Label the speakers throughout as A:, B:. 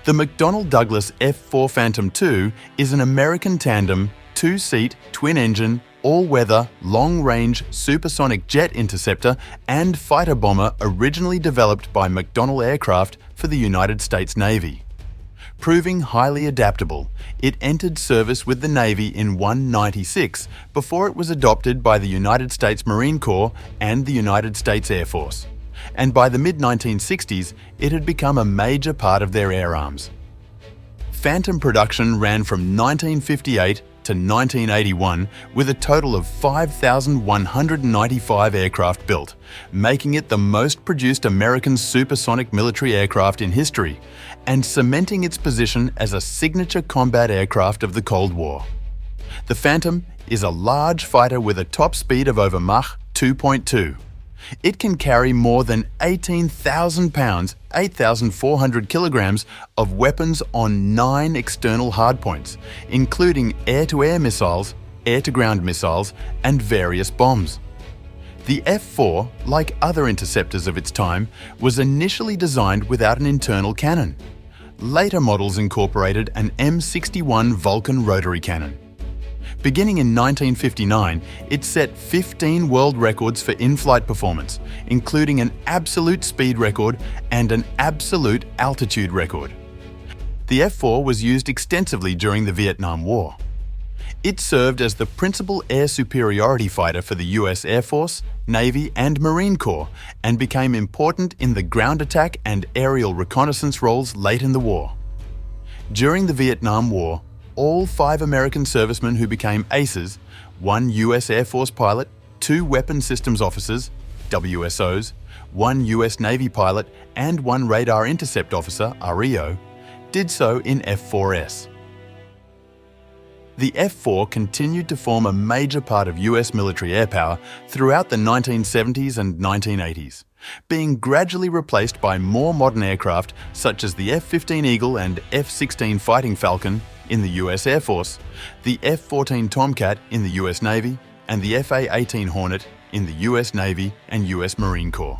A: The McDonnell Douglas F-4 Phantom II is an American tandem, two-seat, twin-engine, all-weather, long-range supersonic jet interceptor and fighter bomber originally developed by McDonnell Aircraft for the United States Navy. Proving highly adaptable, it entered service with the Navy in 1996 before it was adopted by the United States Marine Corps and the United States Air Force. And by the mid-1960s, it had become a major part of their air arms. Phantom production ran from 1958 to 1981 with a total of 5,195 aircraft built, making it the most produced American supersonic military aircraft in history and cementing its position as a signature combat aircraft of the Cold War. The Phantom is a large fighter with a top speed of over Mach 2.2. It can carry more than 18,000 pounds, 8,400 kilograms of weapons on 9 external hardpoints, including air-to-air missiles, air-to-ground missiles, and various bombs. The F-4, like other interceptors of its time, was initially designed without an internal cannon. Later models incorporated an M61 Vulcan rotary cannon. Beginning in 1959, it set 15 world records for in-flight performance, including an absolute speed record and an absolute altitude record. The F-4 was used extensively during the Vietnam War. It served as the principal air superiority fighter for the US Air Force, Navy, and Marine Corps, and became important in the ground attack and aerial reconnaissance roles late in the war. During the Vietnam War, all 5 American servicemen who became aces, 1 US Air Force pilot, 2 weapon systems officers, WSOs, 1 US Navy pilot, and 1 radar intercept officer, REO, did so in F-4S. The F-4 continued to form a major part of US military airpower throughout the 1970s and 1980s, being gradually replaced by more modern aircraft such as the F-15 Eagle and F-16 Fighting Falcon in the US Air Force, the F-14 Tomcat in the US Navy, and the F/A-18 Hornet in the US Navy and US Marine Corps.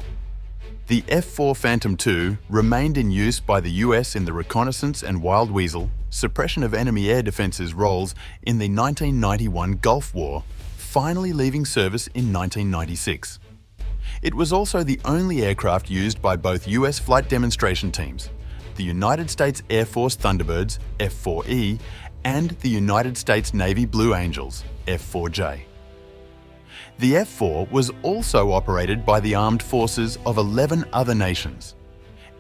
A: The F-4 Phantom II remained in use by the US in the reconnaissance and Wild Weasel, suppression of enemy air defences roles in the 1991 Gulf War, finally leaving service in 1996. It was also the only aircraft used by both US flight demonstration teams, the United States Air Force Thunderbirds, F-4E, and the United States Navy Blue Angels, F-4J. The F-4 was also operated by the armed forces of 11 other nations.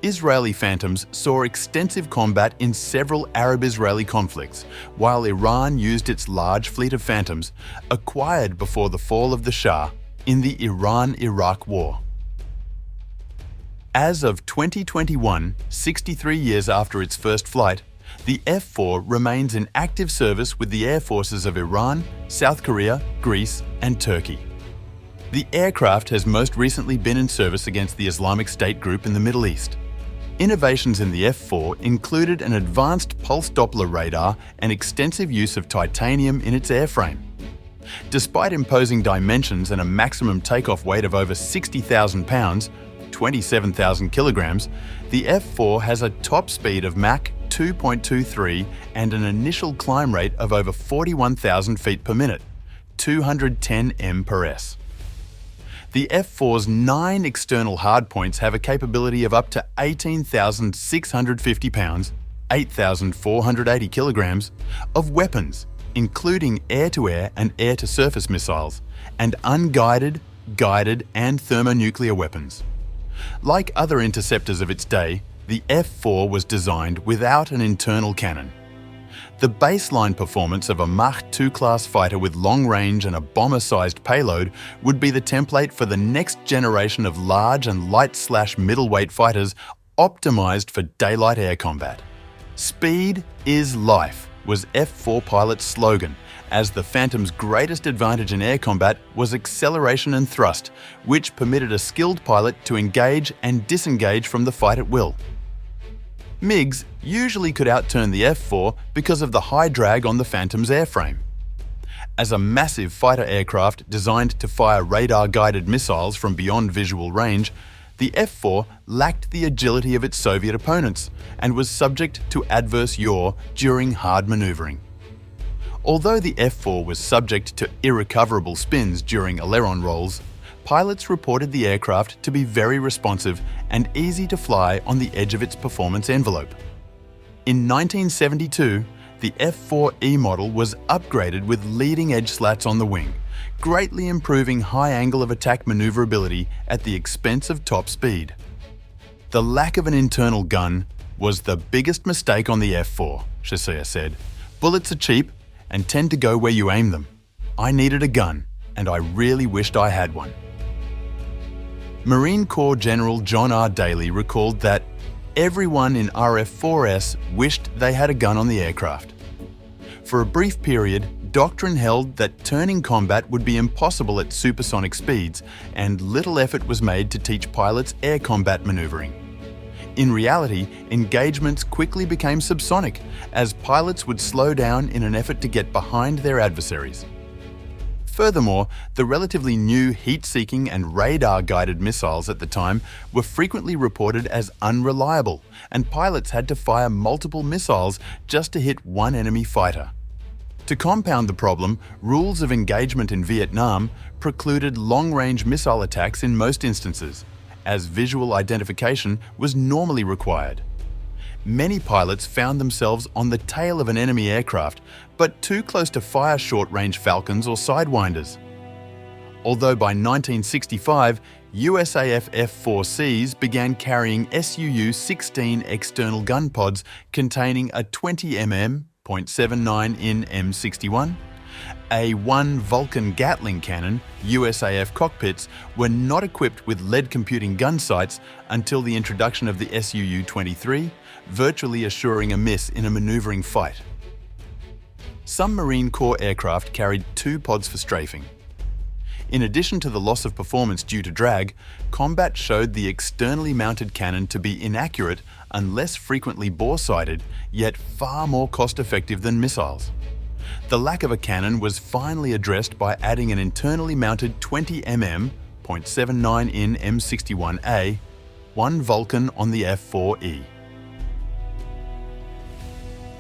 A: Israeli Phantoms saw extensive combat in several Arab-Israeli conflicts, while Iran used its large fleet of Phantoms, acquired before the fall of the Shah, in the Iran-Iraq War. As of 2021, 63 years after its first flight, the F-4 remains in active service with the air forces of Iran, South Korea, Greece, and Turkey. The aircraft has most recently been in service against the Islamic State group in the Middle East. Innovations in the F-4 included an advanced pulse Doppler radar and extensive use of titanium in its airframe. Despite imposing dimensions and a maximum takeoff weight of over 60,000 pounds, 27,000 kilograms, the F-4 has a top speed of Mach 2.23 and an initial climb rate of over 41,000 feet per minute, 210 m/s. The F-4's 9 external hardpoints have a capability of up to 18,650 pounds, 8,480 kilograms, of weapons, including air-to-air and air-to-surface missiles, and unguided, guided, and thermonuclear weapons. Like other interceptors of its day, the F-4 was designed without an internal cannon. The baseline performance of a Mach 2 class fighter with long range and a bomber-sized payload would be the template for the next generation of large and light/middleweight fighters optimized for daylight air combat. "Speed is life" was F-4 pilots' slogan, as the Phantom's greatest advantage in air combat was acceleration and thrust, which permitted a skilled pilot to engage and disengage from the fight at will. MiGs usually could outturn the F-4 because of the high drag on the Phantom's airframe. As a massive fighter aircraft designed to fire radar-guided missiles from beyond visual range, The F-4 lacked the agility of its Soviet opponents and was subject to adverse yaw during hard maneuvering. Although the F-4 was subject to irrecoverable spins during aileron rolls, pilots reported the aircraft to be very responsive and easy to fly on the edge of its performance envelope. In 1972, the F-4E model was upgraded with leading-edge slats on the wing, greatly improving high angle of attack maneuverability at the expense of top speed. The lack of an internal gun was the biggest mistake on the F-4, Shasiya said. Bullets are cheap and tend to go where you aim them. I needed a gun, and I really wished I had one. Marine Corps General John R. Daly recalled that everyone in RF-4S wished they had a gun on the aircraft. For a brief period, doctrine held that turning combat would be impossible at supersonic speeds, and little effort was made to teach pilots air combat maneuvering. In reality, engagements quickly became subsonic, as pilots would slow down in an effort to get behind their adversaries. Furthermore, the relatively new heat-seeking and radar-guided missiles at the time were frequently reported as unreliable, and pilots had to fire multiple missiles just to hit one enemy fighter. To compound the problem, rules of engagement in Vietnam precluded long-range missile attacks in most instances, as visual identification was normally required. Many pilots found themselves on the tail of an enemy aircraft, but too close to fire short-range Falcons or Sidewinders. Although by 1965, USAF F-4Cs began carrying SUU-16 external gun pods containing a 20 mm .79 in M61, a 1 Vulcan Gatling cannon, USAF cockpits were not equipped with lead computing gun sights until the introduction of the SUU-23, virtually assuring a miss in a maneuvering fight. Some Marine Corps aircraft carried 2 pods for strafing. In addition to the loss of performance due to drag, combat showed the externally mounted cannon to be inaccurate unless frequently bore-sighted, yet far more cost-effective than missiles. The lack of a cannon was finally addressed by adding an internally mounted 20 mm .79 in M61A, 1 Vulcan on the F-4E.